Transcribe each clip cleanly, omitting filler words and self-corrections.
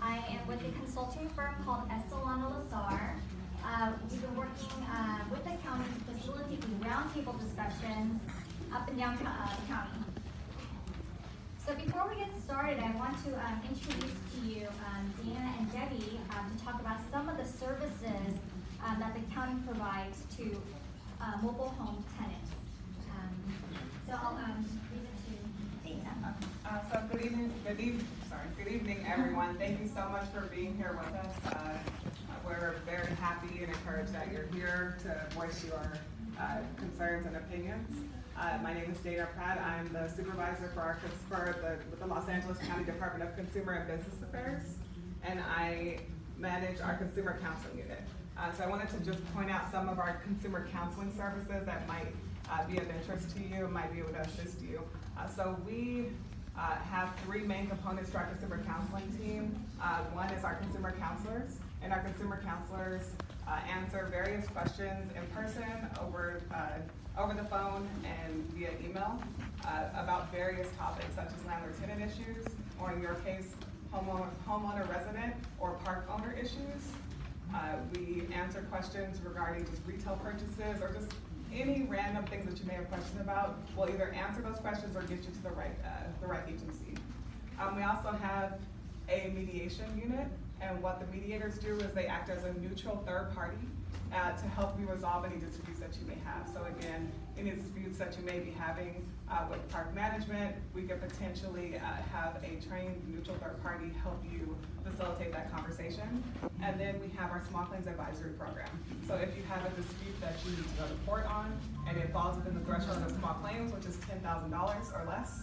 I am with a consulting firm called Estelano-Lazar. We've been working with the county to facilitate the roundtable discussions up and down the county. So before we get started, I want to introduce to you Dana and Debbie to talk about some of the services that the county provides to mobile home tenants. So I'll read it to Dana. So good evening, everyone. Thank you so much for being here with us. We're very happy and encouraged that you're here to voice your concerns and opinions. My name is Dana Pratt. I'm the supervisor for the Los Angeles County Department of Consumer and Business Affairs, and I manage our consumer counseling unit. So I wanted to just point out some of our consumer counseling services that might be of interest to you, might be able to assist you. So we have three main components to our consumer counseling team. One is our consumer counselors, and our consumer counselors answer various questions in person, over the phone, and via email about various topics such as landlord-tenant issues, or in your case, homeowner-resident or park owner issues. We answer questions regarding just retail purchases or just any random things that you may have questions about. We'll either answer those questions or get you to the right agency. We also have a mediation unit, and what the mediators do is they act as a neutral third party to help you resolve any disputes that you may have. So again, any disputes that you may be having with park management, we could potentially have a trained neutral third party help you facilitate that conversation. And then we have our small claims advisory program. So if you have a dispute that you need to go to court on, and it falls within the threshold of small claims, which is $10,000 or less,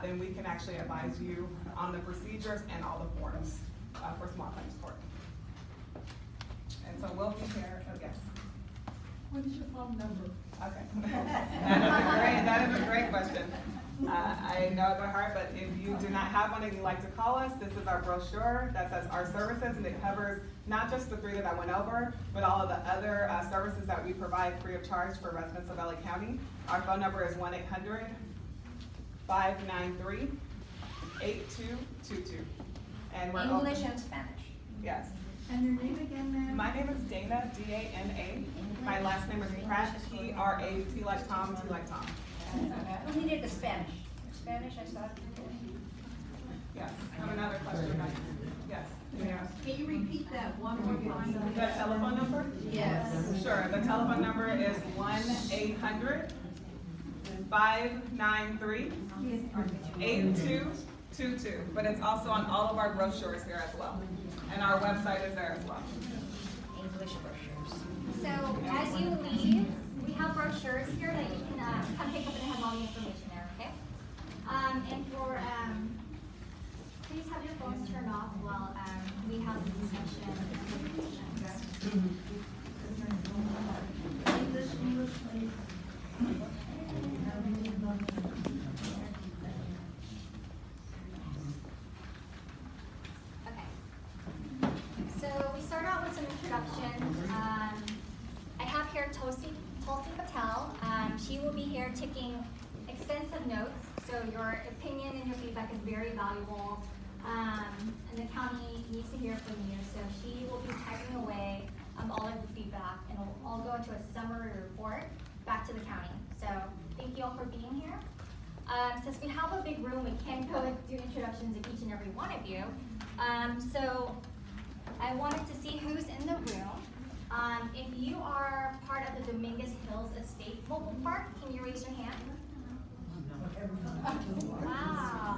then we can actually advise you on the procedures and all the forms for small claims court. And so we'll be here, yes. What is your phone number? Okay. That is a great question. I know it by heart, but if you do not have one and you'd like to call us, this is our brochure that says our services, and it covers not just the three that I went over, but all of the other services that we provide free of charge for residents of LA County. Our phone number is 1-800-593-8222. And we're English and Spanish. Yes. And your name again, ma'am? My name is Dana, D-A-N-A. My last name is Pratt, P-R-A-T like Tom, T like Tom. We needed the Spanish. Spanish, I thought. Yes. Have another question? Yes. Can you repeat that one more time? The telephone number? Yes. Sure. The telephone number is 1-800-593-8222. But it's also on all of our brochures here as well. And our website is there as well. English brochures. So as you leave, we have brochures here that you can come pick up and have all the information there, okay? And for, please have your phones turned off while we have this discussion. English, please. So we start out with some introductions. I have here Tulsi Patel. She will be here taking extensive notes, so your opinion and your feedback is very valuable. And the county needs to hear from you, so she will be typing away all of the feedback, and it'll all go into a summary report back to the county. So thank you all for being here. Since we have a big room, we can't go and do introductions of each and every one of you. So I wanted to see who's in the room. If you are part of the Dominguez Hills Estate Mobile Park, can you raise your hand? Wow.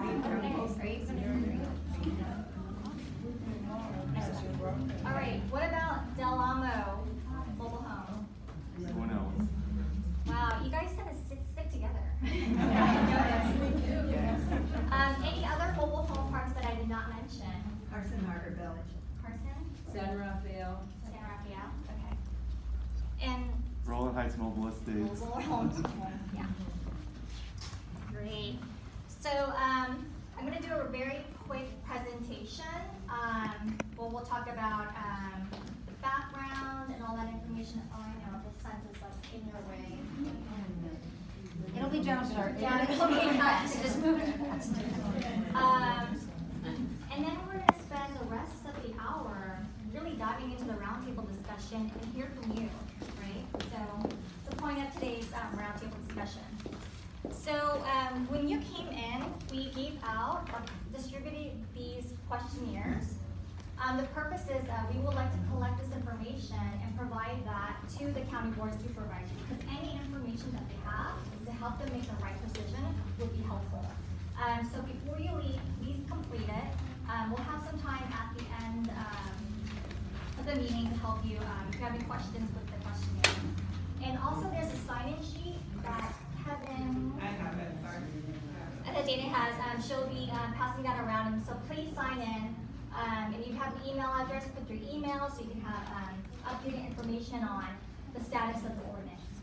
All right, what about Del Amo Mobile Home? Wow, you guys kind of stick together. Any other mobile home parks that I did not mention? Carson Harbor Village. Carson? San Rafael. San Rafael, okay. And Roland Heights Mobile Estates. mobile homes, yeah. Great. So I'm going to do a very quick presentation. We'll talk about background and all that information. Oh, I know, the sun is like in your way. It'll be jumpstart. Yeah, it'll be fast. Just move it fast. And then we're going to spend the rest introduction and hear from you, right? So it's the point of today's roundtable discussion. So when you came in, we gave out, distributed these questionnaires. The purpose is we would like to collect this information and provide that to the county board of supervisors, because any information that they have to help them make the right decision would be helpful. So before you leave, please complete it. We'll have some time at the end of the meeting to help you if you have any questions with the questionnaire. And also there's a sign-in sheet that Kevin I have it, sorry. that Dana has. She'll be passing that around, and so please sign in. And you have the email address, put your email so you can have updated information on the status of the ordinance.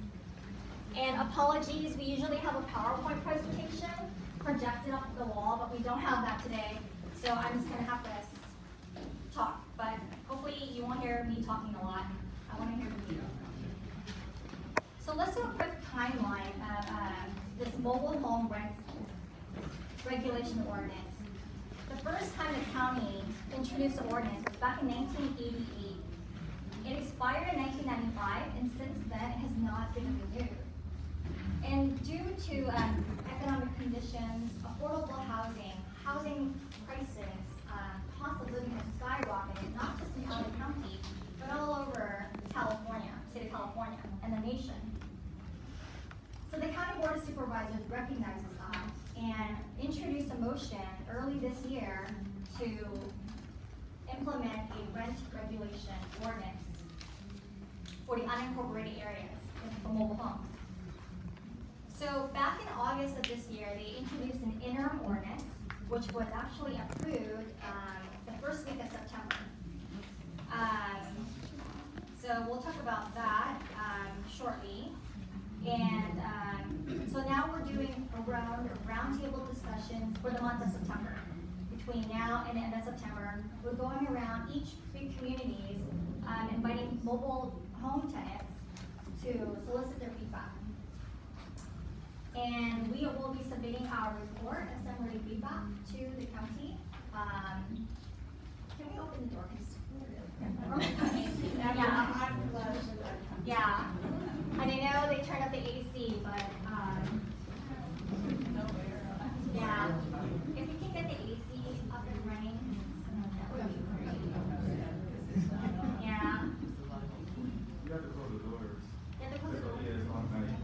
And apologies, we usually have a PowerPoint presentation projected up the wall, but we don't have that today. So I'm just gonna have to talk, but hopefully you won't hear me talking a lot. I wanna hear from you. So let's do a quick timeline of this mobile home rent regulation ordinance. The first time the county introduced the ordinance was back in 1988. It expired in 1995, and since then it has not been renewed. And due to economic conditions, affordable housing prices, cost of living has skyrocketed, not just in LA County, but all over California, state of California, and the nation. So the County Board of Supervisors recognizes that and introduced a motion early this year to implement a rent regulation ordinance for the unincorporated areas for mobile homes. So back in August of this year, they introduced an interim ordinance, which was actually approved the first week of September. So we'll talk about that shortly. And so now we're doing a roundtable discussions for the month of September. Between now and the end of September, we're going around each 3 communities, inviting mobile home tenants to solicit their feedback. And we will be submitting our report and summary feedback to the county. Can we open the door? Yeah. And I know they turned up the AC, but yeah. If we can get the AC up and running, that would be great. Yeah. You have to close the doors. You have to close the door. Yeah, it's automatic.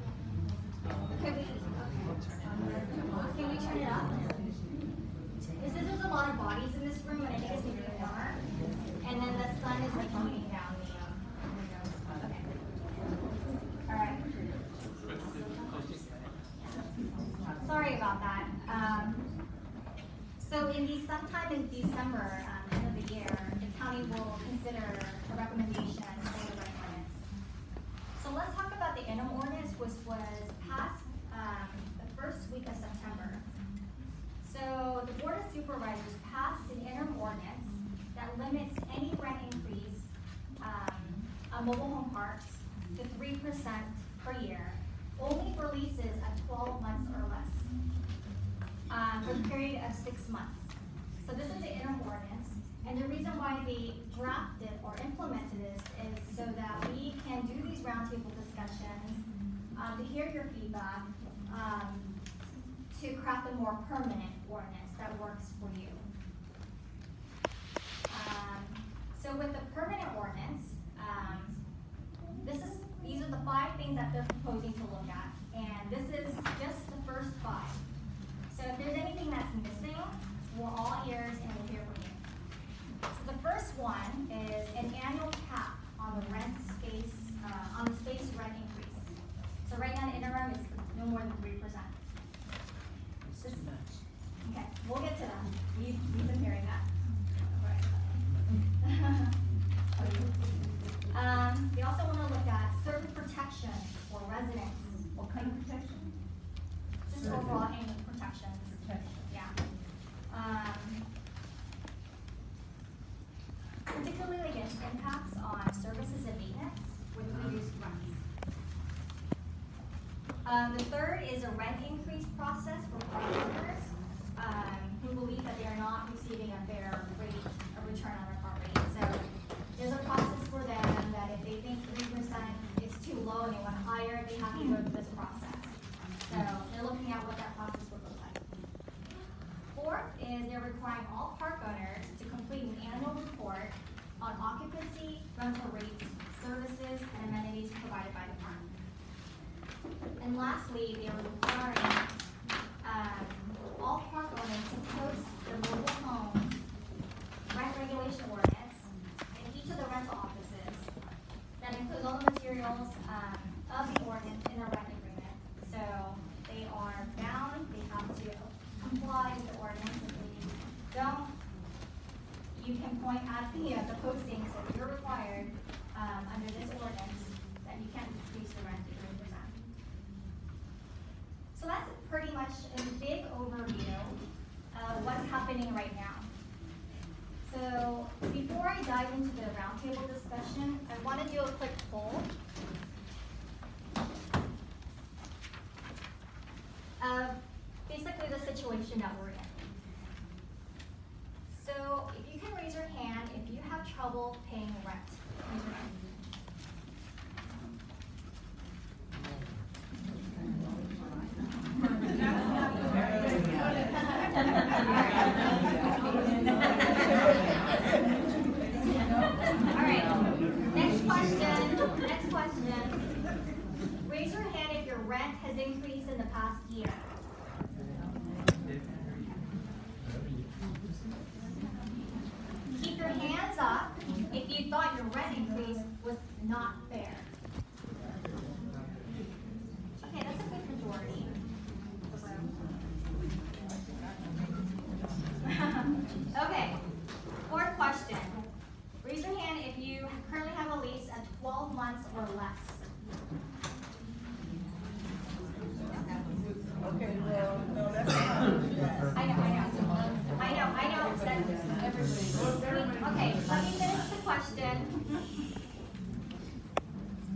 Can we turn it up? There's a lot of bodies in this room, and I think it's gonna be warmer. And then the sun is like beating down the windows. Okay. All right. Sorry about that. So sometime in December, end of the year, the county will consider a recommendation for the rent ordinance. So let's talk about the interim ordinance, which was passed the first week of September. So the Board of Supervisors passed an interim ordinance that limits any rent increase on mobile home parks to 3% per year, only for leases at 12 months or less, for a period of 6 months. So this is the interim ordinance, and the reason why they drafted or implemented this is so that we can do these roundtable discussions, to hear your feedback, to craft a more permanent ordinance that works for you. So with the permanent ordinance, these are the 5 things that they're proposing to look at, and this is just the first 5. So if there's anything that's missing, we're all ears and we'll hear from you. So the first one is an annual cap on the space rent increase. So right now the interim is no more than 3%. Okay, we'll get to that. We've been hearing that. They also want to look at certain protections for residents. What kind of protection? Just overall any protections. Yeah. Particularly against impacts on services and maintenance with reduced rents. The third is a rent increase process for property owners who believe that they are not receiving a fair rate of return on their property. So there's a process for them that if they is they're requiring all park owners to complete an annual report on occupancy, rental rates, services, and amenities provided by the park. And lastly, they are requiring all park owners to post the mobile home rent regulation ordinance in each of the rental offices. That includes all the materials of the ordinance in their rent agreement. So they are bound, they have to comply with the ordinance. If they don't, you can point at the postings that you're required under this ordinance that you can't decrease the rent to 3%. So that's pretty much a big overview of what's happening right now. So before I dive into the roundtable discussion, I want to do a quick poll of basically the situation that we're in. So if you can raise your hand if you have trouble paying rent. Raise your hand. All right, next question. Raise your hand if your rent has increased in the past year. Keep your hands up if you thought your rent increase was not fair. Okay, that's a good majority. Okay, fourth question. Raise your hand if you currently have a lease at 12 months or less. Okay, well, no, that's not. I know. Okay, let me finish the question.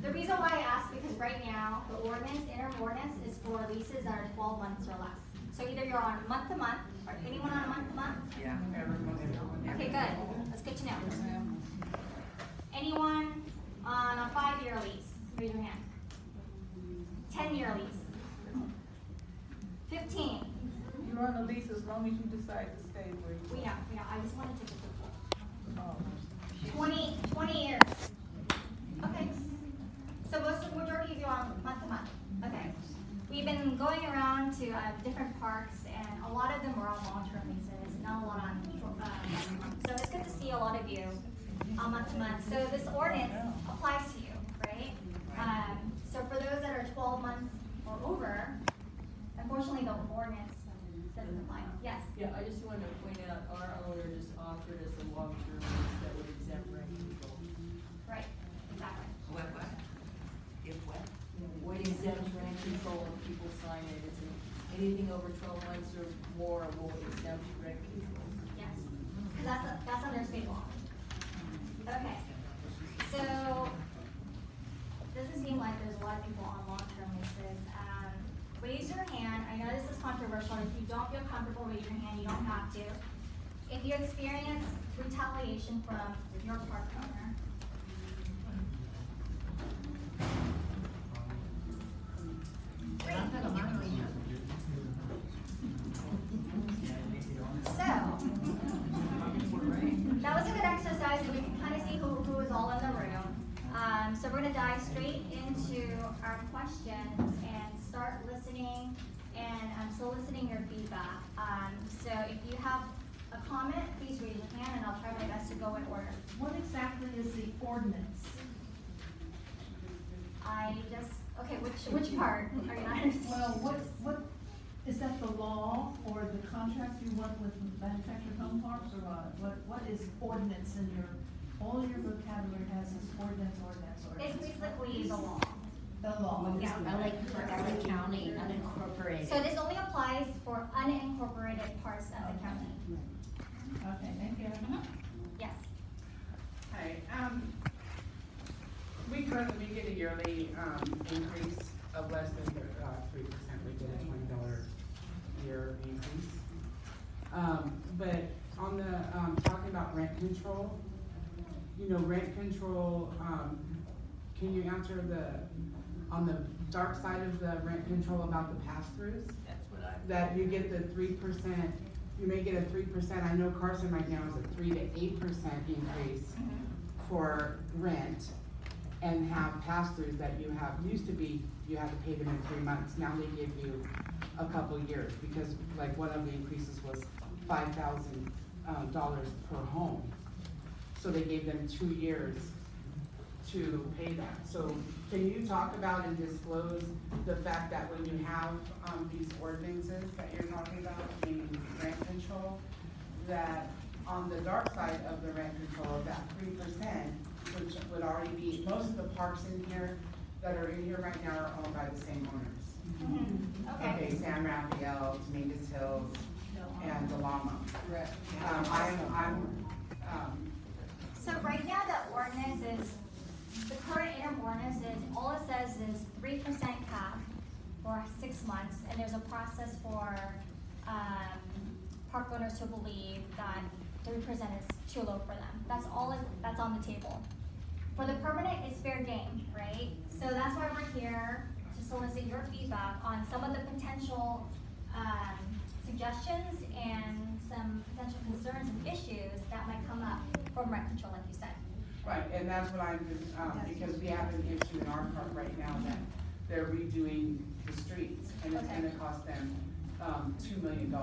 The reason why I asked, because right now, the ordinance, interim ordinance, is for leases that are 12 months or less. So either you're on month to month, or anyone on a month to month? Yeah, everyone. Okay, good. That's good to know. Anyone on a 5-year lease? Raise your hand. 10-year lease. 15. You're on the lease as long as you decide to stay where you We know. I just wanted to take a are. 20 years. Okay. So most of the majority of you are on month to month. Okay. We've been going around to different parks, and a lot of them are on long-term leases, not a lot on short month. So it's good to see a lot of you on month to month. So this ordinance applies to you, right? So for those that are 12 months or over, unfortunately the ordinance doesn't apply. Yes? Yeah, I just wanted to point out, our owner just offered us a long-term lease that would exempt rent control. Right, exactly. What? If what? Would exempt rent control if people sign it, it's anything over 12 months or more will exempt rent control. Yes, because that's under state law. Okay, so doesn't seem like there's a lot of people on long-term leases. Raise your hand. I know this is controversial. If you don't feel comfortable, raise your hand. You don't have to. If you experience retaliation from your park owner. Great. So, that was a good exercise. We can kind of see who is all in the room. So we're going to dive straight into our questions and start listening and soliciting your feedback. So if you have a comment, please raise your hand and I'll try my best to go in order. What exactly is the ordinance? Okay, which part are you not understanding? Well, what, is that the law or the contract you want with manufactured home parks or what is ordinance in all your vocabulary has this ordinance. It's basically the law. The law. Yeah. Like for LA County, unincorporated. So this only applies for unincorporated parts of the county. Okay, thank you. Yes. Hi, we currently get a yearly, increase of less than 3%, we get a $20 year increase. But on the, talking about rent control, rent control, can you answer on the dark side of the rent control about the pass-throughs? That's what I. That you get the 3%, you may get a 3%, I know Carson right now is a 3 to 8% increase for rent, and have pass-throughs that you have, used to be, you had to pay them in 3 months, now they give you a couple years, because like one of the increases was $5,000 per home. So they gave them 2 years to pay that. So can you talk about and disclose the fact that when you have, these ordinances that you're talking about, meaning rent control, that on the dark side of the rent control of that 3%, which would already be, most of the parks in here that are in here right now are owned by the same owners. Okay, San Rafael, Dominguez Hills, and the Llama. Correct. So right now, the ordinance is, the current interim ordinance is, all it says is 3% cap for 6 months, and there's a process for, park owners to believe that 3% is too low for them. That's all that's on the table. For the permanent, it's fair game, right? So that's why we're here, to solicit your feedback on some of the potential, suggestions and some potential concerns and issues that might come up from rent control, like you said. Right, and that's what I'm, because we have an issue in our park right now that they're redoing the streets, and it's gonna cost them, $2 million.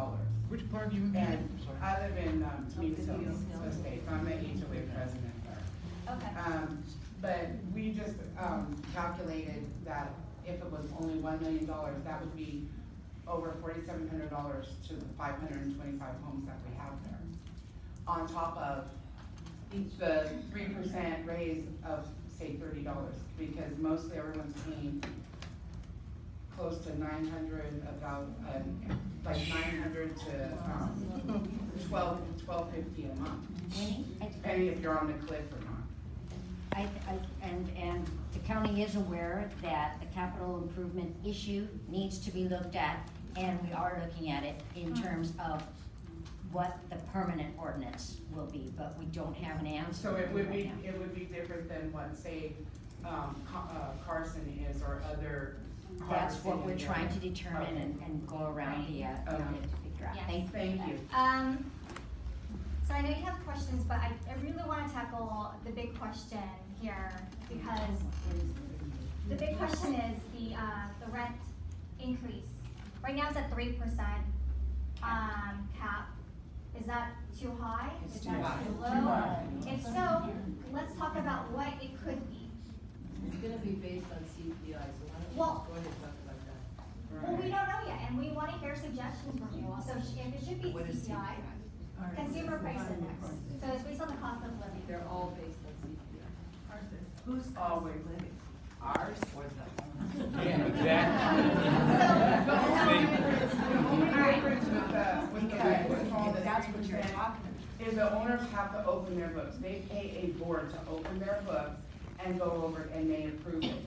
Which part do you And I live in, Dominguez Hills Estate, I'm the HOA president there. Okay. But we just, calculated that if it was only $1 million, that would be over $4,700 to the 525 homes that we have there. On top of the 3% raise of, say, $30, because mostly everyone's paying close to 900, about, like 900 to, 1250 a month, depending if you're on the cliff or not. And the county is aware that the capital improvement issue needs to be looked at, and we are looking at it in terms of what the permanent ordinance will be, but we don't have an answer. So it would be, right now. it would be different than what, say, Carson is, or other. That's what we're Carson trying to area. determine and go around the, Okay. to figure out. Yes. Thank you. So I know you have questions, but I really wanna tackle the big question here, because the big question is the rent increase. Right now it's at 3%, cap. Is that too high? Is that too low? If so, let's talk about what it could be. It's gonna be based on CPI, so why don't you Well- go ahead and talk about that? Well, we don't know yet, and we wanna hear suggestions from you all. So if it should be CPI, consumer price index. So it's based on the cost of living. They're all based on CPI. Who's Always. living? Ours or the owner? Yeah, exactly. The only difference with the That's what you're talking about. is the owners have to open their books. They pay a board to open their books and go over it, and they approve it.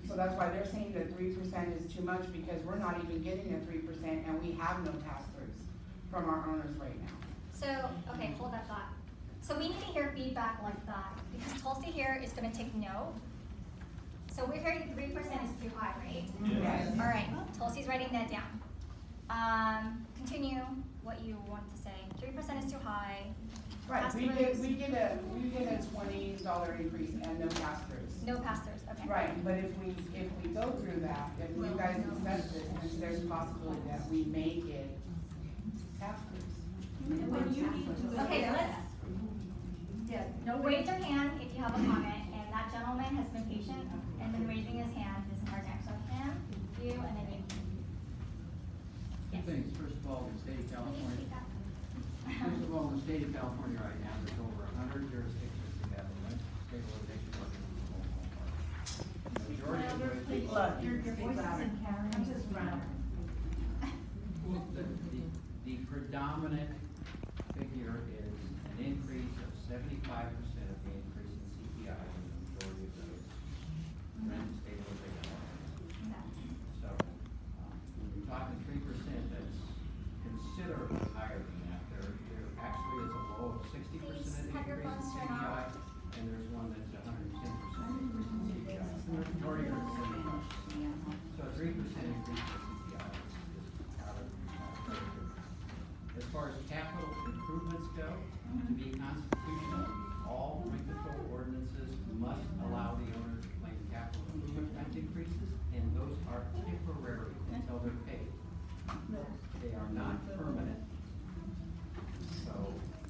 So that's why they're saying that 3% is too much, because we're not even getting a 3%, and we have no pass-throughs from our owners right now. So, okay, hold that thought. So we need to hear feedback like that, because Tulsi here is gonna take note. So we're hearing 3% is too high, right? Yes. All right, Tulsi's writing that down. Continue what you want to say. 3% is too high. Right, we Pass-throughs, get a $20 increase and no pass-throughs. no pass-throughs, okay. Right, but if we go through that, if you guys accept it, then there's a possibility that we may get pass-throughs. And when you need to. Okay, let's, Yeah, no, raise your hand if you have a comment, and that gentleman has been patient and been raising his hand this entire time. So him, you, and then you. Two things. First of all, the state of Please California, speak up. first of all, in the state of California right now, there's over 100 jurisdictions that have a rent stabilization ordinance for mobile home parks. The majority of those please, your voice isn't carrying. Just louder. the predominant figure is an increase of 75% of the increase in CPI in the majority of those rent stabilization ordinances. So, when you're talking 3%, that's considerably higher than that. There actually is a low of 60% Please increase have your in phones turned CPI, off. and there's one that's 110% increase in CPI. The majority are 75%. So a 3% increase in CPI is out of far as capital improvements go, to be constitutional, all rent control ordinances must allow the owner to claim capital improvement rent increases, and those are temporary until they're paid. They are not permanent. So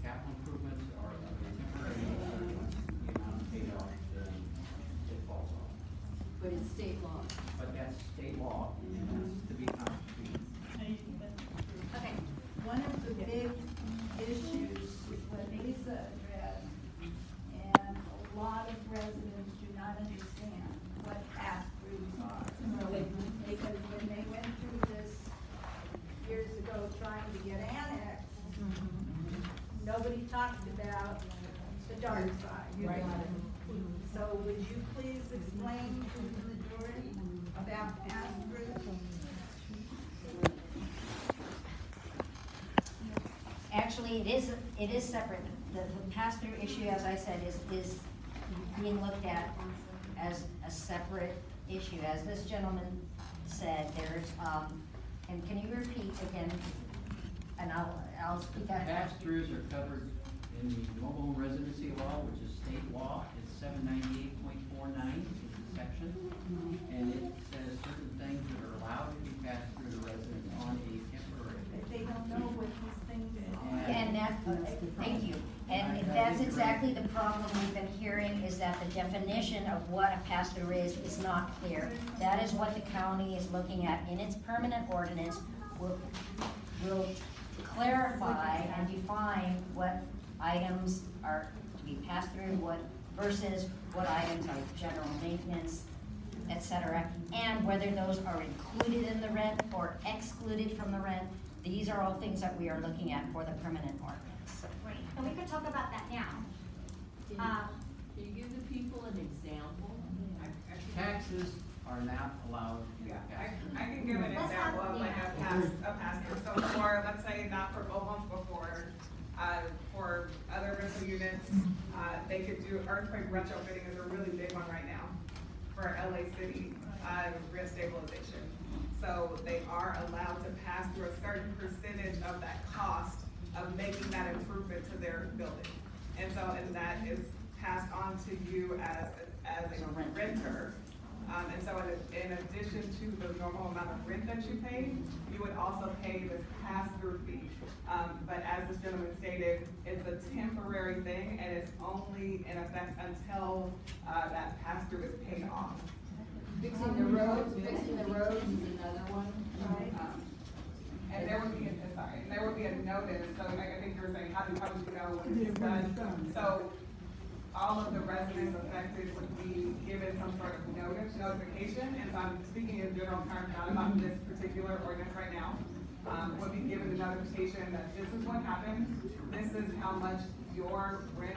capital improvements are of a temporary nature. Once the amount is paid off, then it falls off. But it's state law. But that's state law, and that's to be constitutional. Okay. One of the big issues is what Lisa addressed, and a lot of residents do not understand what pass-throughs are. Because when they went through this years ago trying to get annexed, nobody talked about the dark side. Right. So would you please explain to the majority about pass-throughs? Actually, it is separate. The pass-through issue, as I said, is being looked at as a separate issue. As this gentleman said, there's, and can you repeat again? And I'll speak out. Pass-throughs are covered in the mobile home residency law, which is state law. It's 798.49 is the section. And it says certain things that are allowed to be passed through the resident on a temporary If basis. they don't know what these things are. And that, thank you. And that's exactly the problem we've been hearing, is that the definition of what a pass-through is not clear. That is what the county is looking at in its permanent ordinance. Will clarify and define what items are to be passed through, what versus what items are general maintenance, etc., and whether those are included in the rent or excluded from the rent. These are all things that we are looking at for the permanent ordinance. Great. And we could talk about that now. Can you give the people an example? Taxes are not allowed in the Yeah, pass-through. I can give an Let's example have of like a pass-through. So for, let's say, not for mobile homes before, for other rental units, they could do earthquake retrofitting is a really big one right now for LA City, rent stabilization. So they are allowed to pass through a certain percentage of that cost of making that improvement to their building. And so, and that is passed on to you as a renter. And so in addition to the normal amount of rent that you pay, you would also pay this pass-through fee. But as this gentleman stated, it's a temporary thing and it's only in effect until that pass-through is paid off. Fixing the roads is another one. Right. And there would be, there would be a notice, so I think you were saying, how do you know when it's done? So all of the residents affected would be given some sort of notification, and so I'm speaking in general terms, not about this particular ordinance right now, would be given the notification that this is what happened, this is how much your rent,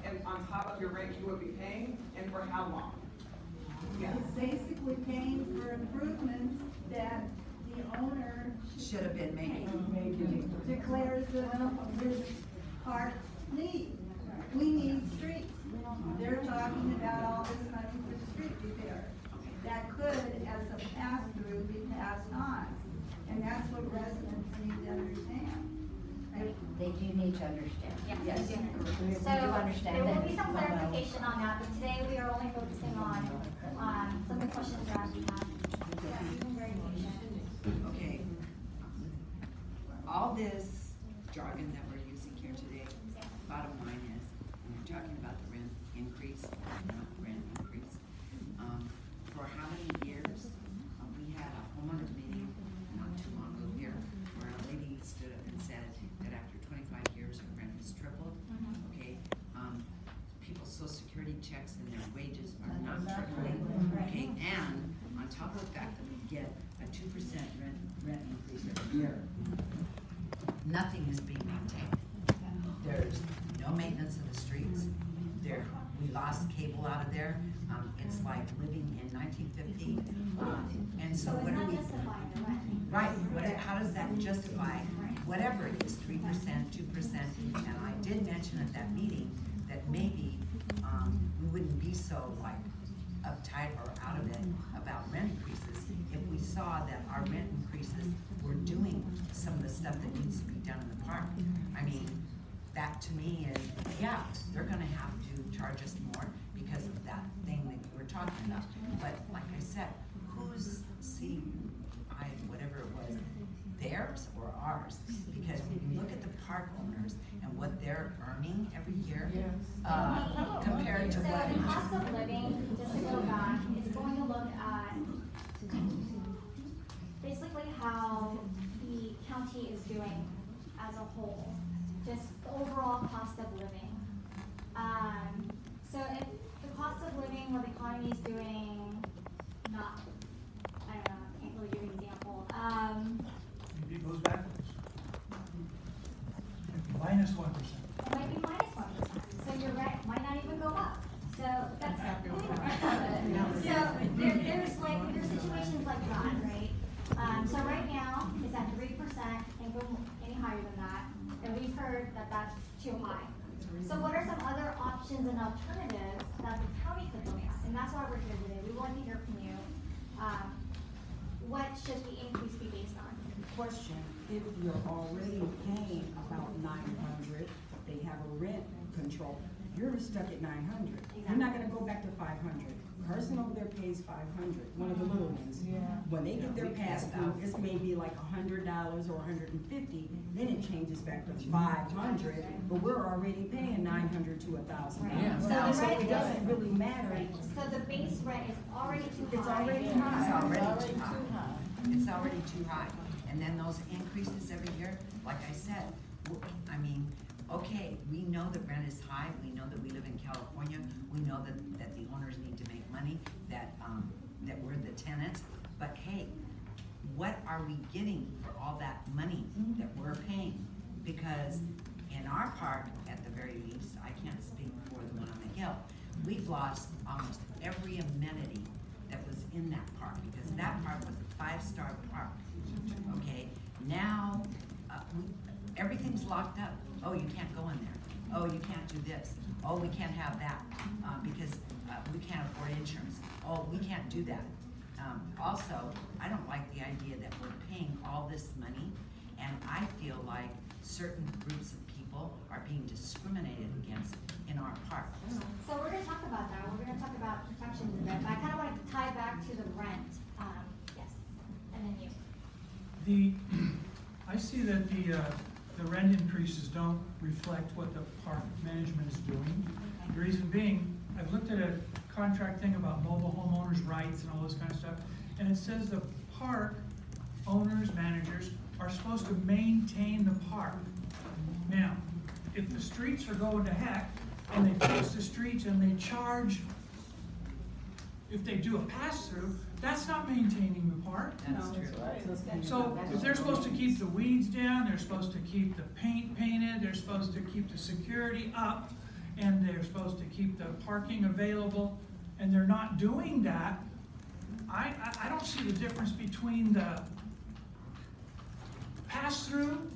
and on top of your rent you would be paying, and for how long. Yes. It's basically paying for improvements that the owner Should have been made. declares that this park needs. We need streets. They're talking about all this money for street repair. That could, as a pass-through, be passed on. And that's what residents need to understand. They do need to understand. Yes, we do. We So do understand there will that. be some clarification on that, but today we are only focusing on some of the questions that we have. Yeah, you've been very patient. Okay. All this jargon that we're using here today, bottom line is, when we're talking about the rent increase, not rent increase, for how many years? We had a homeowners meeting not too long ago here, where a lady stood up and said that after 25 years, her rent was tripled, okay? People's social security checks and their wages are not tripling, okay? And on top of the fact that we get a 2% rent increase every year, nothing is being maintained. There's no maintenance of the streets. We lost cable out of there. It's like living in 1950. And so So it's what not do we? justifying the rent. Right, how does that justify whatever it is, 3%, 2%? And I did mention at that meeting that maybe, we wouldn't be so like uptight or out of it about rent increases if we saw that our rent increases were doing some of the stuff that needs to be done in the that to me is, yeah, they're gonna have to charge us more because of that thing that we're talking about. But like I said, who's whatever it was, theirs or ours? Because when you look at the park owners and what they're earning every year, compared to So what. the cost of living, just to go back, is going to look at basically how the county is doing as a whole, just the overall cost of living. So if the cost of living or the economy is doing not, I don't know, I can't really give you an example. Maybe it goes backwards. Minus 1%. It might be minus 1%, so your rent might not even go up. So that's, there's situations like that, right? So right now, it's at 3%, and go any higher than that, and we've heard that that's too high. So what are some other options and alternatives that the county could look at? And that's why we're here today. We want to hear from you. What should the increase be based on? Question, if you're already paying about 900, they have a rent control, you're stuck at 900. You're not gonna go back to 500. Carson over there pays 500, one of the little ones. When they get their pass through, it's maybe like $100 or $150, then it changes back to 500, but we're already paying 900 to $1,000. So it doesn't really matter. Right. So the base rent is already too high. It's already It's high. already too high. It's already too high. And then those increases every year, like I said, I mean, okay, we know that rent is high, we know that we live in California, we know that the owners need to make money, that we're the tenants, but hey, what are we getting for all that money that we're paying? Because in our park, at the very least, I can't speak for the one on the hill, we've lost almost every amenity that was in that park, because that park was a 5-star park, okay? Now, everything's locked up. Oh, you can't go in there. Oh, you can't do this. Oh, we can't have that because we can't afford insurance. Oh, we can't do that. Also, I don't like the idea that we're paying all this money, and I feel like certain groups of people are being discriminated against in our park. So we're going to talk about that. We're going to talk about protections in there, but I kind of want to tie back to the rent. Yes, and then you. I see that the rent increases don't reflect what the park management is doing. The reason being, I've looked at a contract thing about mobile homeowners' rights and all this kind of stuff, and it says the park owners, managers, are supposed to maintain the park. Now, if the streets are going to heck, and they fix the streets and they charge, if they do a pass-through, that's not maintaining the park. That's true. So if they're supposed to keep the weeds down, they're supposed to keep the paint painted, they're supposed to keep the security up, and they're supposed to keep the parking available, and they're not doing that, I don't see the difference between the pass-through.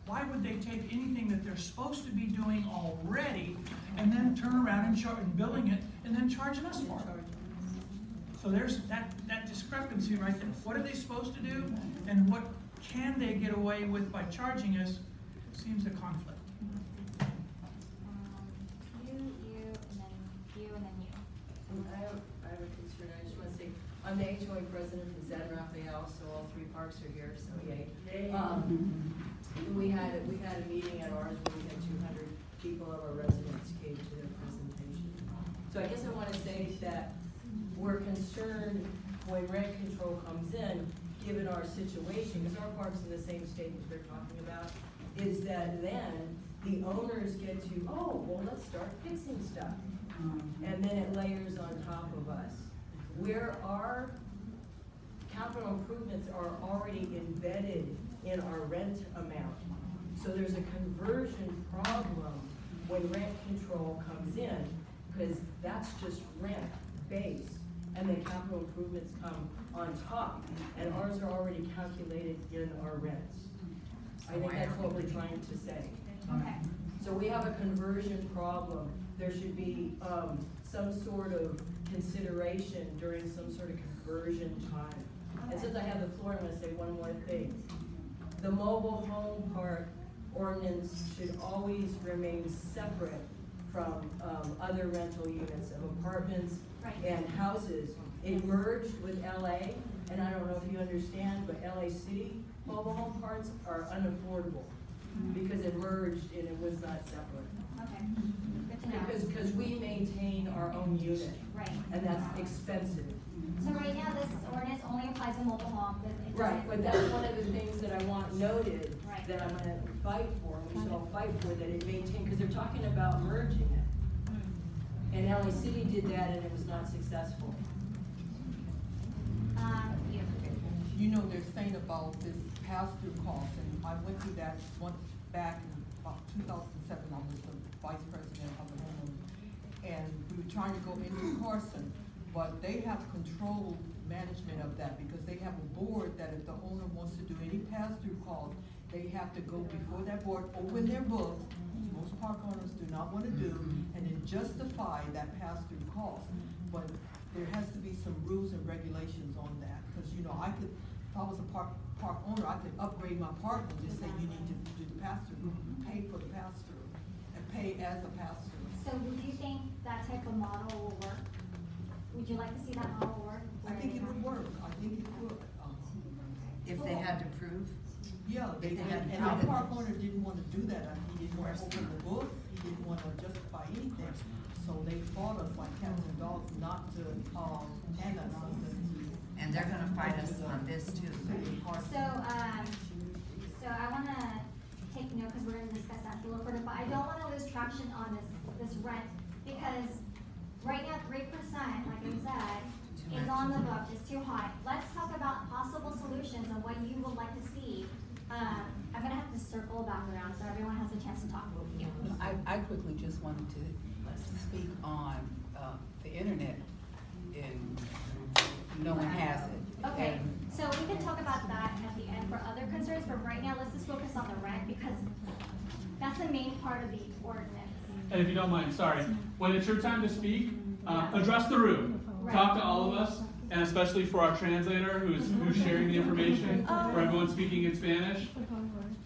Why would they take anything that they're supposed to be doing already and then turn around and billing it and then charging us for it? So there's that discrepancy right there. What are they supposed to do, and what can they get away with by charging us? Seems a conflict. You, and then you. I have a concern. I just want to say, I'm the HOA president from San Rafael, so all 3 parks are here, so yay. We had a meeting at ours where we had 200 people of our residents came to their presentation. So I guess I want to say that we're concerned when rent control comes in, given our situation, because our park's in the same state that they're talking about, is that then the owners get to, oh, well, let's start fixing stuff. And then it layers on top of us. Where our capital improvements are already embedded in our rent amount. So there's a conversion problem when rent control comes in, because that's just rent base, and then capital improvements come on top, and ours are already calculated in our rents. I think that's what we're trying to say. Okay. So we have a conversion problem. There should be some sort of consideration during some sort of conversion time. And since I have the floor, I'm going to say one more thing. The mobile home park ordinance should always remain separate from other rental units of apartments Right. and houses. It merged with LA, and I don't know if you understand, but LA City mobile home parks are unaffordable because it merged and it was not separate. Okay, good to know. Because we maintain our own unit, Right. and that's expensive. So right now, this ordinance only applies to mobile home, but it Right, doesn't- but that's one of the things that I want noted, Right. that I'm gonna fight for, and we should all fight for, that it maintain, because they're talking about merging it. And LA City did that and it was not successful. You. You know, they're saying about this pass-through cost, and I went through that one back in about 2007, I was the vice president of the homeowner. And we were trying to go into Carson, but they have control management of that, because they have a board that if the owner wants to do any pass-through cost, they have to go before that board, open their books, which most park owners do not wanna do, and then justify that pass-through cost. But there has to be some rules and regulations on that, because, you know, if I was a park owner, I could upgrade my park and just say, you need to do the pass-through, pay for the pass-through, and pay as a pass-through. So would you think that type of model will work? Would you like to see that model work? I think it would work, I think it would. If they had to prove? Yeah, If they had and our park owner didn't wanna do that, he didn't wanna open the books, he didn't wanna justify anything. So they fought us like cats and dogs not to, annex us into. And they're gonna fight us on this too. So, so I wanna take note, because we're gonna discuss that a little further, but I don't wanna lose traction on this rent, because right now, 3%, like I said, is on the book, is too high. Let's talk about possible solutions and what you would like to see. I'm gonna have to circle back around so everyone has a chance to talk. Yeah. I quickly just wanted to speak on the internet, and no one has it. Okay, And so we can talk about that at the end for other concerns, but right now, let's just focus on the rent, because that's the main part of the ordinance. And if you don't mind, sorry, when it's your time to speak, address the room. Right. Talk to all of us, and especially for our translator who's sharing the information, for everyone speaking in Spanish.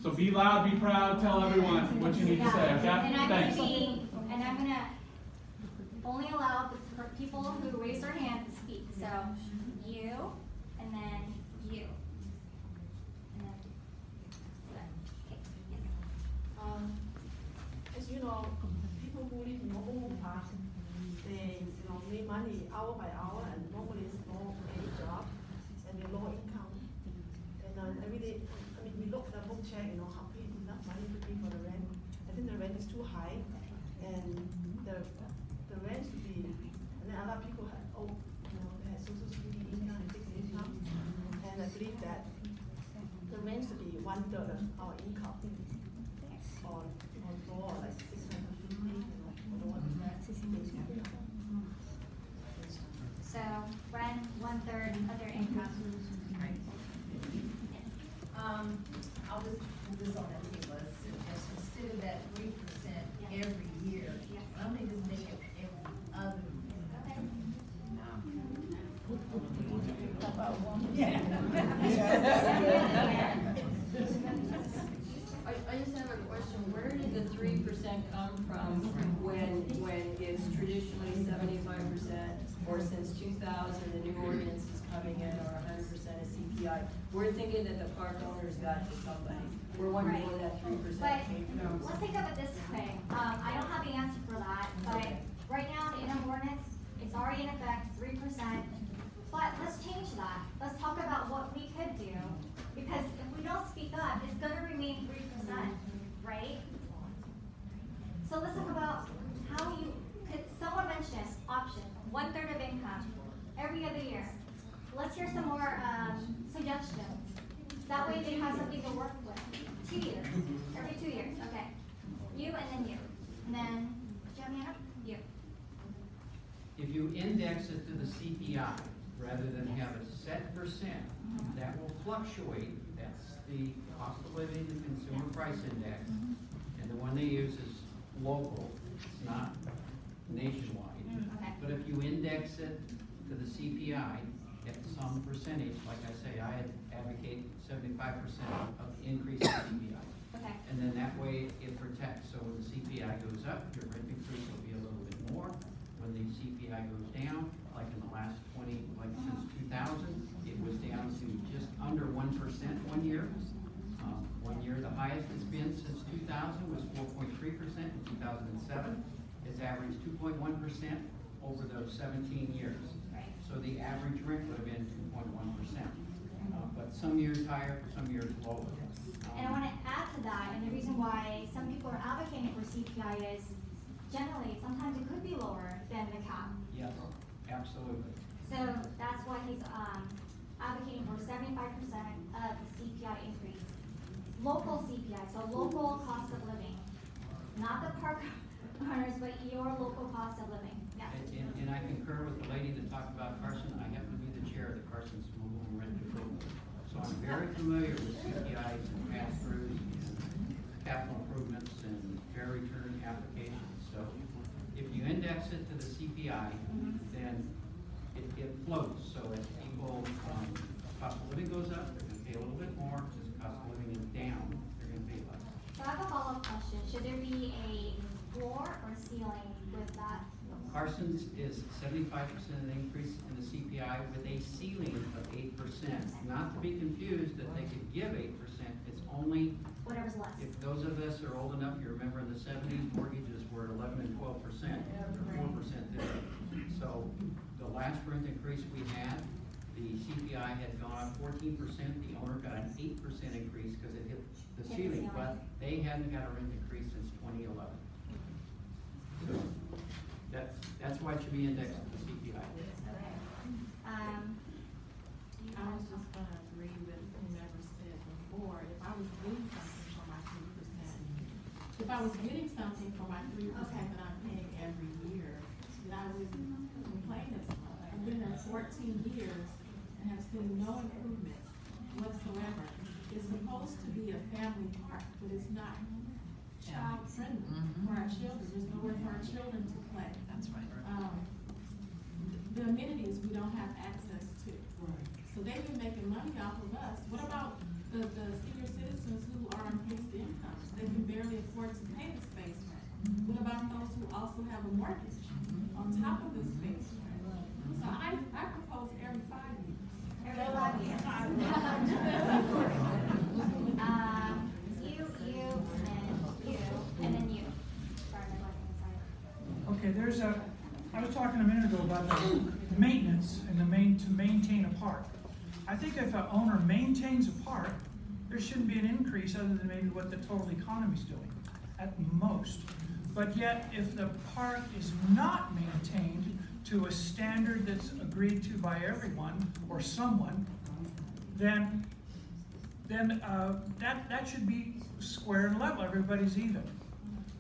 So be loud, be proud, tell everyone what you need to say, okay? Thanks. And I'm gonna only allow the people who raise their hand to speak. So you, and then you. And then, okay, yes. As you know, people who live in mobile home park, they make money hour by hour, and normally it's no paid job, and they're low income. And every day, we look at the book check, how pay enough money to pay for the rent. I think the rent is too high, and the rent should be. And then a lot of people have they have social security income and fixed income, and I believe that the rent should be 1/3 of our income. On floor, like 650, So rent 1/3 of their income. I'll just put this on the table, suggest instead of that 3% every year, why don't they just make it every other year? I just have a question, where did the 3% come from when it's traditionally 75%, or since 2000, the new ordinance is coming in, or 100% of CPI? We're thinking that the park owners got to somebody. We're wondering where that 3% But came from. let's think of it this way. I don't have the answer for that, but right now, the interim ordinance, it's already in effect, 3%. But let's change that. Let's talk about what we could do, because if we don't speak up, it's gonna remain 3%, right? So let's talk about how you could, someone mentioned option, 1/3 of income, every other year. Let's hear some more suggestions. That way they have something to work with. 2 years, every 2 years, okay. You and then you. And then, do you have your hand up? You. If you index it to the CPI, rather than have a set percent, that will fluctuate. That's the cost of living and consumer price index. And the one they use is local, it's not nationwide. Okay. But if you index it to the CPI at some percentage, like I say, I advocate 75% of the increase in CPI. Okay. And then that the CPI goes up, your rent increase will be a little bit more. When the CPI goes down, like in the last since 2000, it was down to just under 1% 1 year. 1 year, the highest it's been since 2000 was 4.3% in 2007. It's averaged 2.1% over those 17 years. So the average rent would have been 2.1%. But some years higher, some years lower. And I want to add to that, and the reason why some people are advocating for CPI is generally, sometimes it could be lower than the cap. Yes, absolutely. So that's why he's advocating for 75% of the CPI increase. Local CPI, so local cost of living. Not the park owners, but your local cost of living. Yeah. And I concur with the lady that talked about Carson. I happen to be the chair of the Carson's Mobilehome Rent Regulation Ordinance. So I'm very familiar with CPIs and pass-throughs and capital improvements and fair return applications. So if you index it to the CPI, then it floats. So as people, cost of living goes up, they're gonna pay a little bit more. As the cost of living is down, they're gonna pay less. So I have a follow-up question. Should there be a floor or ceiling with that? Carson's is 75% of the increase in the CPI with a ceiling of 8%. Not to be confused that they could give 8%, it's only Whatever's less. if those of us are old enough, you remember in the 70s, mortgages were 11 and 12%, or 4% there. So the last rent increase we had, the CPI had gone up 14%, the owner got an 8% increase because it hit the ceiling, but they hadn't got a rent increase since 2011. So that's why it should be indexed to the CPI. I was just gonna agree with whomever said before, if I was getting something for my 3%, if I was getting something for my 3% that I'm paying every year, then I wouldn't complain as much. I've been there 14 years and have seen no improvements whatsoever. It's supposed to be a family park, but it's not child friendly for our children. There's nowhere for our children to play. That's right. The amenities we don't have access to. So they've been making money off of us. What about the senior citizens who are on fixed incomes? They can barely afford to pay the space rent. What about those who also have a mortgage on top of the space rent? So I propose every 5 years. Every 5 years. And then you. Sorry, my left hand side. Okay, I was talking a minute ago about the maintenance and to maintain a park. I think if an owner maintains a park, there shouldn't be an increase other than maybe what the total economy's doing, at most. But yet, if the park is not maintained to a standard that's agreed to by everyone or someone, then that should be square and level. Everybody's even.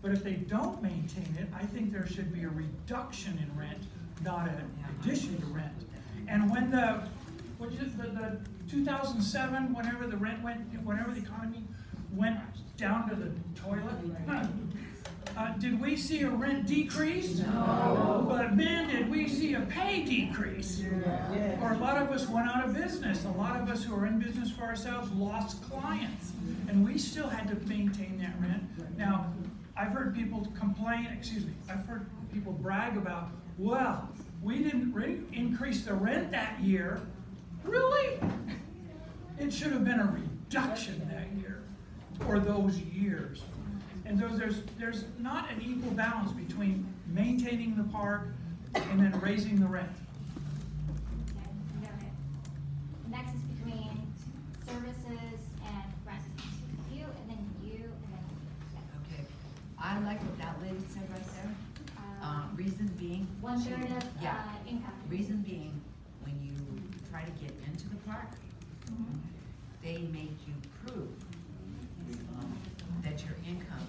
But if they don't maintain it, I think there should be a reduction in rent, not an addition to rent. And when the 2007, whenever the economy went down to the toilet, did we see a rent decrease? No. But man, did we see a pay decrease? Yeah. Or a lot of us went out of business. A lot of us who are in business for ourselves lost clients. And we still had to maintain that rent. Now, I've heard people complain, I've heard people brag about, well, we didn't increase the rent that year. Really? It should have been a reduction that year, or those years. And there's not an equal balance between maintaining the park and then raising the rent. Okay. Next is between services and rent. You, and then you, and then you. Okay, I like what that lady said right there. Reason being. 1/3 of income. Reason being, when you try to get into the park, they make you prove that your income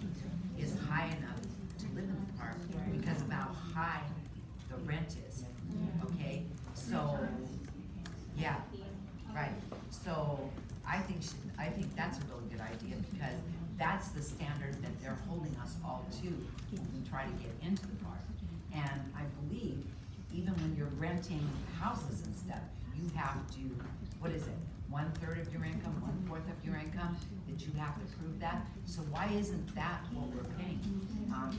is high enough to live in the park because of how high the rent is. Okay, so yeah, right. So I think that's a really good idea because that's the standard that they're holding us all to when we try to get into the park. And I believe even when you're renting houses and stuff, you have to, what is it, 1/3 of your income, 1/4 of your income, that you have to prove that. So why isn't that what we're paying?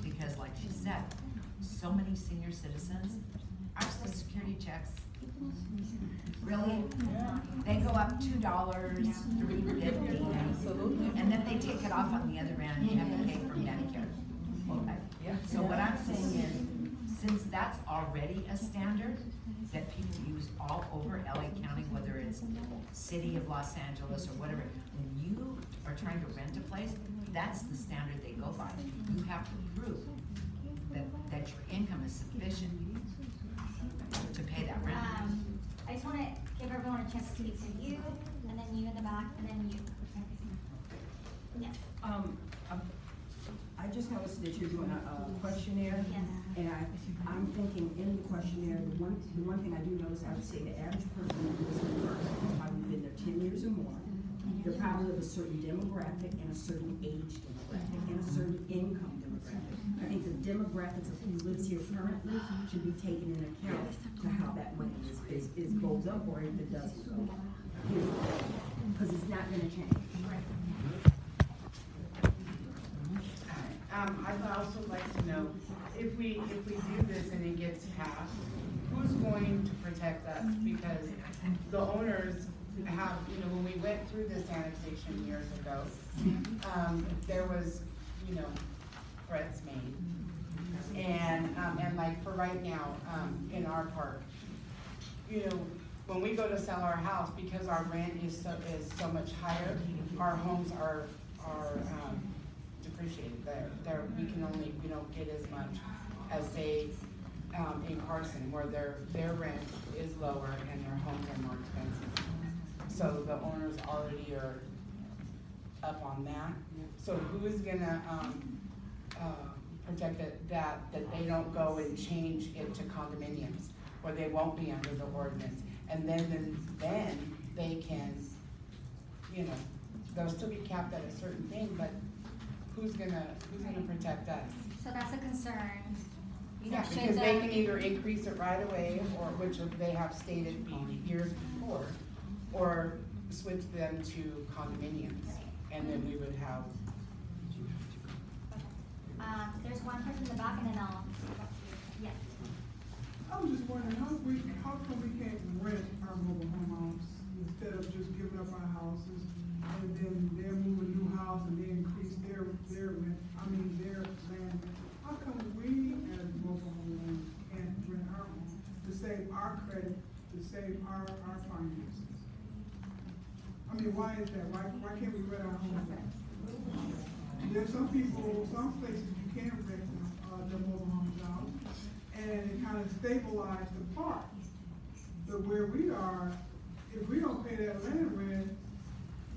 Because like she said, so many senior citizens, our social security checks, really, they go up $2, $3.50, and then they take it off on the other end, and you have to pay for Medicare. So what I'm saying is, since that's already a standard that people use all over LA County, whether it's city of Los Angeles or whatever, when you are trying to rent a place, that's the standard they go by. You have to prove that your income is sufficient to pay that rent. I just wanna give everyone a chance to speak, so you, and then you in the back, and then you. Yes. I just noticed that you're doing a questionnaire, Yes. and I'm thinking in the questionnaire, the one thing I do notice, I would say the average person who is in Carson has probably been there 10 years or more. They're probably of a certain demographic and a certain age demographic and a certain income demographic. I think the demographics of who lives here currently should be taken into account to how that money is goes up or if it doesn't go up. Because it's not gonna change. I'd also like to know, if we do this and it gets passed, who's going to protect us? Because the owners have, when we went through this annexation years ago, there was, threats made. And like for right now, in our park, when we go to sell our house, because our rent is so much higher, our homes are depreciated. We don't get as much as say in Carson, where their rent is lower and their homes are more expensive. So the owners already are up on that. So who is gonna protect that they don't go and change it to condominiums, where they won't be under the ordinance? And then they can, they'll still be capped at a certain thing, but who's gonna protect us? So that's a concern. Yeah, because they can either increase it right away, or which they have stated years before, or switch them to condominiums, and then we would have. There's one person in the back, and then I'll. Yes. I was just wondering, how come we can't rent our mobile home homes instead of just giving up our houses, and then they're moving a new house and they increase their rent, their land? How come we as mobile home owners can't rent our home to save our credit, to save our finances? Why is that? Why can't we rent our homes? There's some places you can rent their mobile homes out, and it kind of stabilized the park. But where we are, if we don't pay that land rent,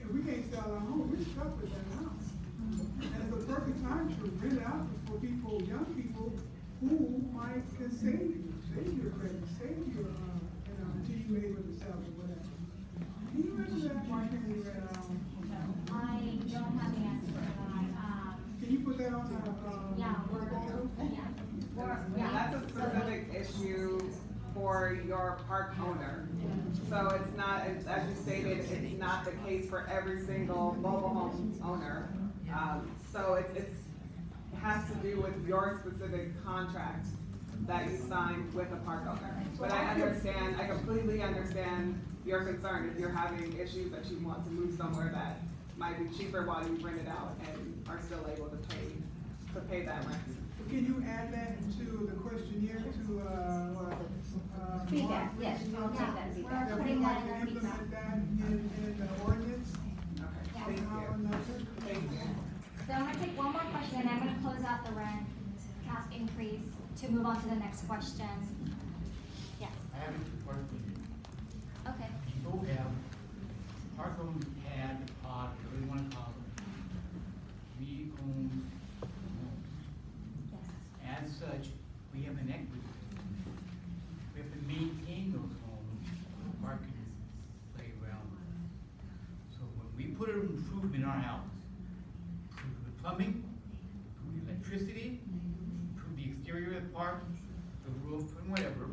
if we can't sell our home, we're stuck with that house. And it's a perfect time to rent it out for people, young people, who can save your credit, save your, until you're able to sell it, whatever. Can you answer that? Why can't we rent out? I don't have the answer for that. Can you put that on the, That's a specific issue for your park owner. So it's not, as you stated, it's not the case for every single mobile home owner. So it has to do with your specific contract that you signed with a park owner. But I completely understand your concern if you're having issues that you want to move somewhere that might be cheaper while you rent it out and are still able to pay that rent. Can you add that to the questionnaire Feedback, yes, we'll take that feedback. We're putting that in our feedback. Implement that in the ordinance? Okay, thank you. So I'm gonna take one more question, and I'm gonna close out the rent cap increase to move on to the next question. Yes. I have a question. Okay. People have, Carson had whatever you want to call it, we own homes. Yes. As such, we have an equity. We have to maintain those homes, market play around. So when we put an improvement in our house, improve the plumbing, improve the electricity, improve the exterior of the park, the roof and whatever,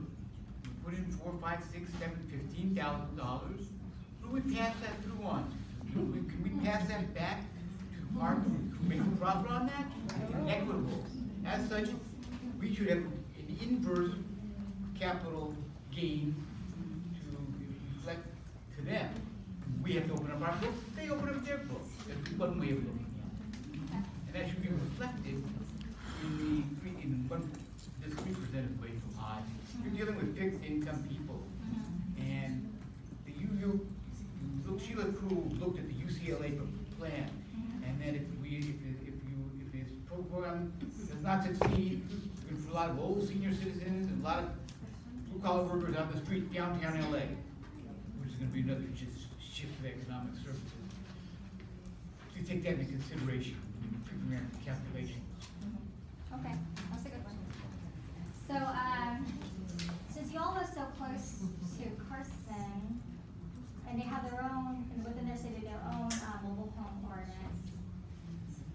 we put in $4,000, $5,000, $6,000, $7,000, $15,000, who we pass that through on? Can we pass that back to our, to make a profit on that? Equitable. As such, we should have an inverse capital gain to reflect to them. We have to open up our books, they open up their books. That's one way of looking at it. And that should be reflected in what this 3% is way too high. You're dealing with fixed income people. And Sheila Crew looked at the UCLA plan, and that if this program does not succeed, for a lot of old senior citizens and a lot of blue-collar workers on the street downtown LA, which is going to be another just shift of economic services. You take that into consideration when you're figuring out the calculations. Okay, that's a good one. So, since y'all are so close to Carson, and they have their own, within their city, their own mobile home ordinance,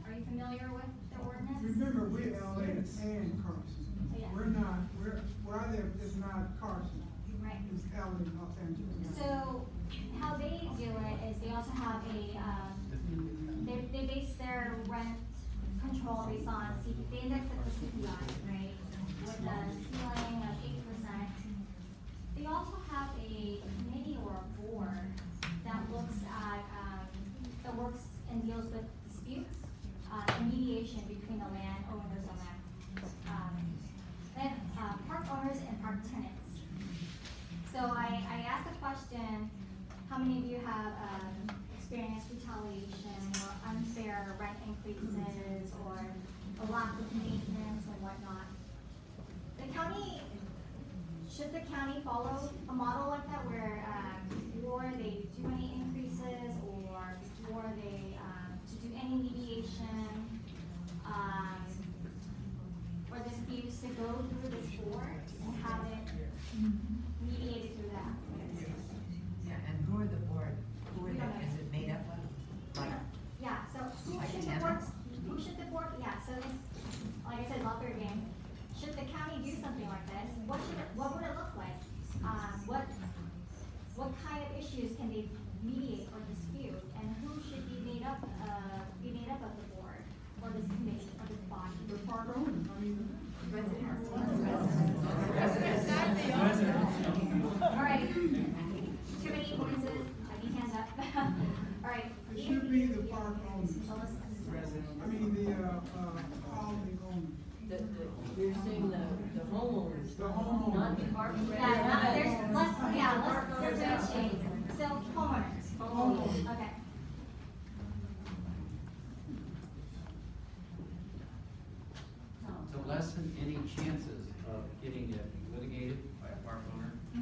are you familiar with the ordinance? Remember, we're LA and Carson. Yes. We're not, where I live is not Carson. Right. It's LA and Los Angeles. So, how they do it is they also have they base their rent control based on they index it to CPI, right? With a ceiling of 8%. They also have a committee or a board that looks at that works and deals with disputes and mediation between the landowners and park owners and park tenants. So I asked the question, how many of you have experienced retaliation or unfair rent increases or a lack of maintenance and whatnot? Should the county follow a model like that where before they do any increases or before they to do any mediation or disputes to go through this board and have it mediated through that? Yeah, and who are the board? Is it made up of? Like, yeah, so who like should tenants? yeah, so this, like I said, love fair game. Should the county do something like this? What would it look like? What kind of issues can they mediate or dispute, and who should be made up of the board or this committee or this body? The park owners, I mean. All right. Too many voices. I need hands up. All right. It should be the park owners. Residents. I mean, the housing owners. You're saying the homeowners. The homeowners. Not the park. There's a change. So homeowners. Homeowners. Okay. To lessen any chances of getting it litigated by a park owner, I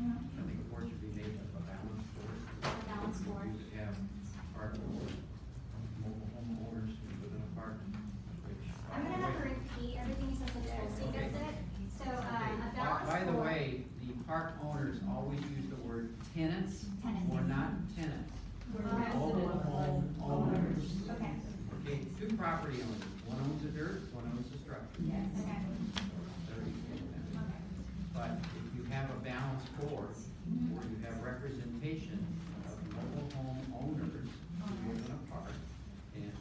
think the board should be made up of a balanced board. A balanced board. You could have park owners, mobile home owners who live in a park, which. I'm gonna have to repeat everything you said so Chelsea does it. So a balanced board. By the way, the park owners always use the word tenants or not tenants. Mobile home owners. Okay. Okay, two property owners, one owns the dirt, one owns the structure. Yes. Okay. But if you have a balanced board, where you have representation of mobile home owners who live in a park, and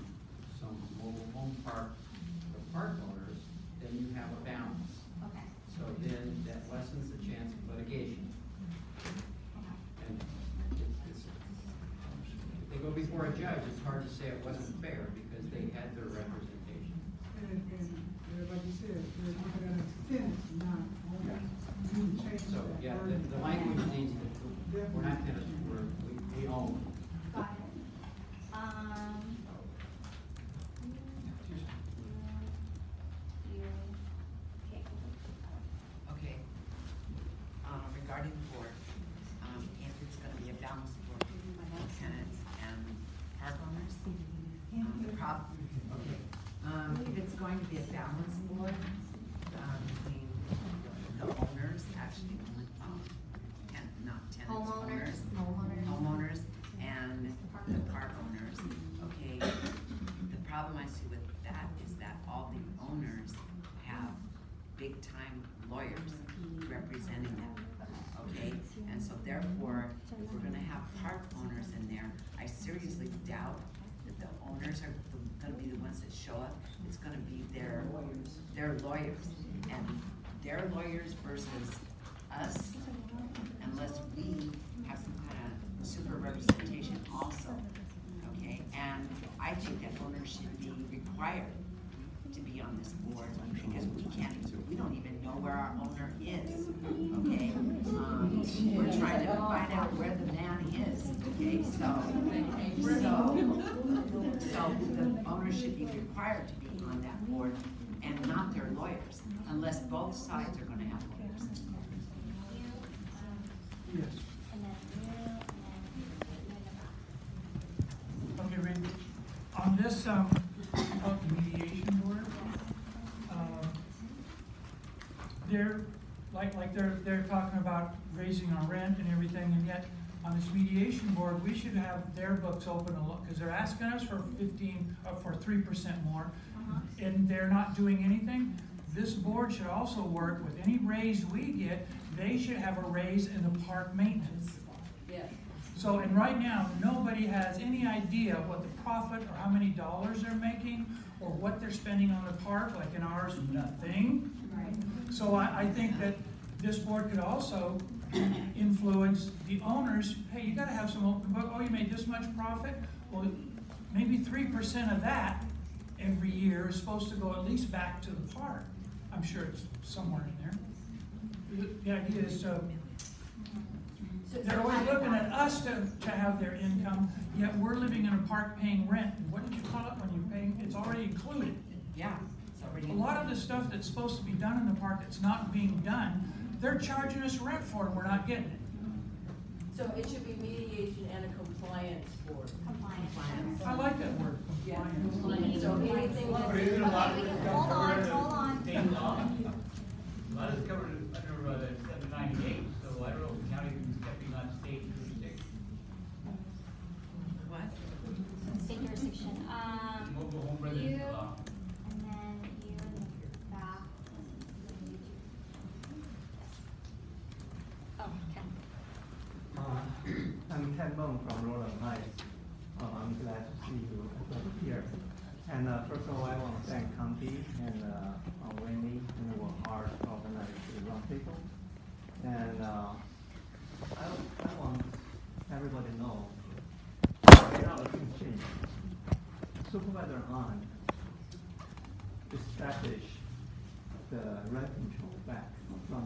some mobile home park, the park owners, then you have a balance. Okay. So then that lessens the chance of litigation. And if they go before a judge, it's hard to say it wasn't fair because they had their representation. And like you said, we're looking at it as tenants, not owners. You can change So, that yeah, word. the language needs to, we're not tenants, we own. Got it. Okay. Regarding the board, if it's gonna be a balanced board, tenants and park owners, if it's going to be a balanced board, between the owners, actually, not tenants, homeowners, and the park owners, okay, the problem I see with that is that all the owners have big-time lawyers representing them, okay? And so therefore, if we're gonna have park owners in there, I seriously doubt that the owners are gonna be the ones that show up. It's gonna be their lawyers, and their lawyers versus us, unless we have some kind of super representation also, okay? And I think that owners should be required to be on this board, because we don't even know where our owner is, okay? We're trying to find out where the man is, okay? So the owners should be required to be on that board and not their lawyers, unless both sides are gonna have lawyers. Yes. Okay, Randy, on this, about the mediation board, they're talking about raising our rent and everything, and yet on this mediation board, we should have their books open a lot, because they're asking us for 3% more, and they're not doing anything. This board should also work with any raise we get, they should have a raise in the park maintenance. Yeah. So, and right now, nobody has any idea what the profit or how many dollars they're making or what they're spending on the park, like in ours, nothing. So I think that this board could also influence the owners. Hey, you gotta have some open book. Oh, you made this much profit? Well, maybe 3% of that every year is supposed to go at least back to the park. I'm sure it's somewhere in there. The idea is they're always looking at us to have their income, yet we're living in a park paying rent. And what did you call it when you're paying? It's already included. Yeah, it's already A lot of the stuff that's supposed to be done in the park that's not being done, they're charging us rent for and we're not getting it. So it should be mediation and a compliance board. Compliance. I like that word, Yeah. compliance. So anything that. But isn't a lot of Okay, this hold on, covered hold on. under state law? A lot of it's covered under 798, so I don't know if the county is stepping on state jurisdiction. What? State jurisdiction, Mobile home you, residence law. and then you in the back. Oh, Ken. I'm Ken Meng from Roland Heights. I'm glad to see you here. And first of all, I want to thank County and Wendy and work hard to organize the Roundtable. And I want everybody to know how things change. Supervisor on established the rent control back from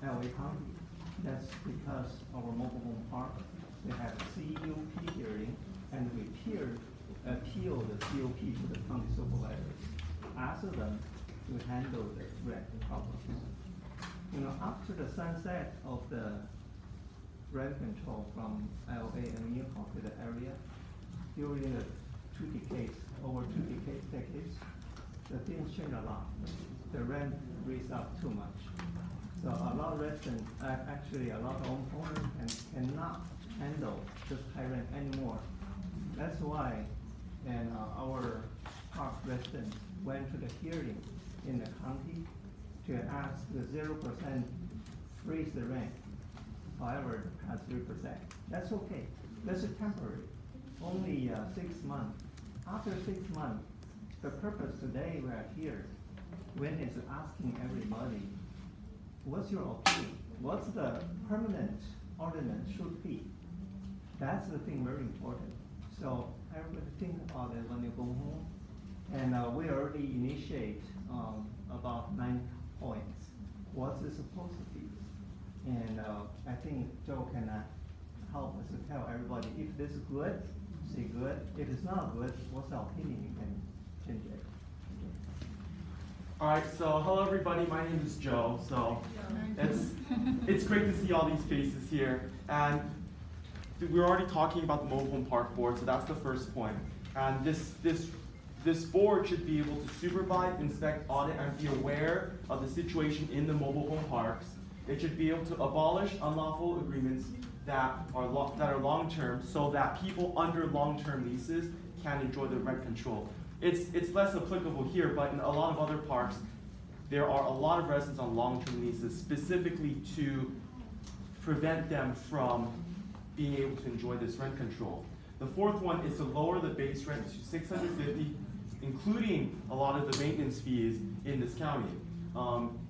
LA County. That's because our mobile home park, they have a CUP hearing, and we appeal the CUP to the county supervisors, ask them to handle the rent problems. You know, after the sunset of the rent control from LA and Unincorporated area, during the over two decades, the things change a lot. The rent raised up too much. So a lot of residents, actually a lot of homeowners cannot handle this high rent anymore. That's why, and our park residents went to the hearing in the county to ask the 0% freeze the rent. However, it has 3%. That's okay. That's a temporary, only 6 months. After 6 months, the purpose today we are here, when is asking everybody, what's your opinion? What's the permanent ordinance should be? That's the thing very important. So everybody think about it when you go home. And we already initiate about 9 points. What's it supposed to be? And I think Joe can help us to tell everybody if this is good, say good. If it's not good, what's our opinion? You can change it. Alright, so hello everybody, my name is Joe. So it's great to see all these faces here. And we're already talking about the mobile home park board, so that's the first point. And this board should be able to supervise, inspect, audit, and be aware of the situation in the mobile home parks. It should be able to abolish unlawful agreements that are long-term, so that people under long-term leases can enjoy the rent control. It's less applicable here, but in a lot of other parks, there are a lot of residents on long-term leases, specifically to prevent them from being able to enjoy this rent control. The fourth one is to lower the base rent to $650, including a lot of the maintenance fees in this county.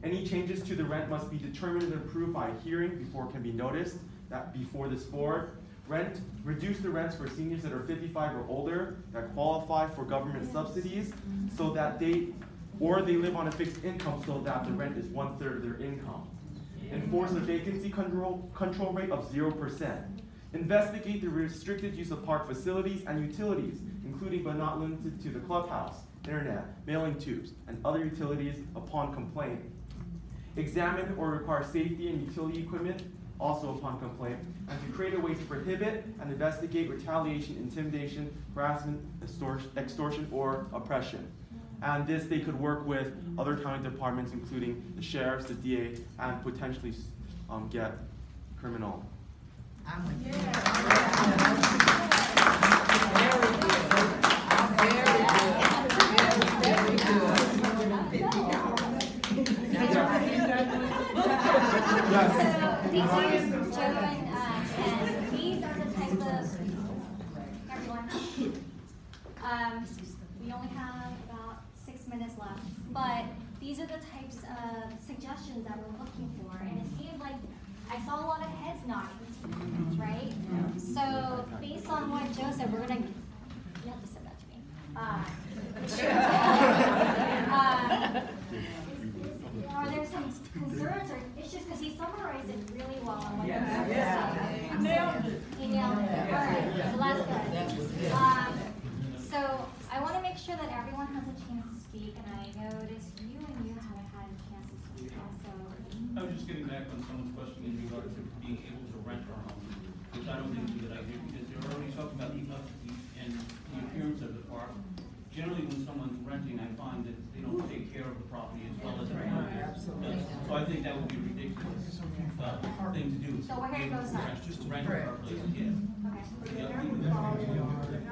Any changes to the rent must be determined and approved by a hearing before it can be noticed that before this board. Reduce the rents for seniors that are 55 or older that qualify for government subsidies so that they live on a fixed income so that the rent is 1/3 of their income. Enforce a vacancy control rate of 0%. Investigate the restricted use of park facilities and utilities, including but not limited to the clubhouse, internet, mailing tubes, and other utilities upon complaint. Examine or require safety and utility equipment, also upon complaint, and to create a way to prohibit and investigate retaliation, intimidation, harassment, extortion, or oppression. And this, they could work with other county departments, including the sheriffs, the DA, and potentially get criminal. I'm with you. These are Joe and these are the type of, everyone. We only have about 6 minutes left, but these are the types of suggestions that we're looking for, and it seemed like I saw a lot of heads nodding, right? So based on what Joe said, we're gonna, you have to say that to me. Are there some concerns or issues? Because he summarized it really well on what he nailed it. He nailed it. All right, so that's good. So I want to make sure that everyone has a chance to speak, and I noticed you and you haven't had a chance to speak also. I was just getting back on someone's question in regard to being able to rent our home, which I don't think is a good idea because they're already talking about the upkeep and the appearance of the park. Generally, when someone's renting, I find that they don't take care of the property as well as everyone else. So I think that would be a ridiculous thing to do. So we're going to go side. Just rent our place, yes. Okay. Yeah. Okay.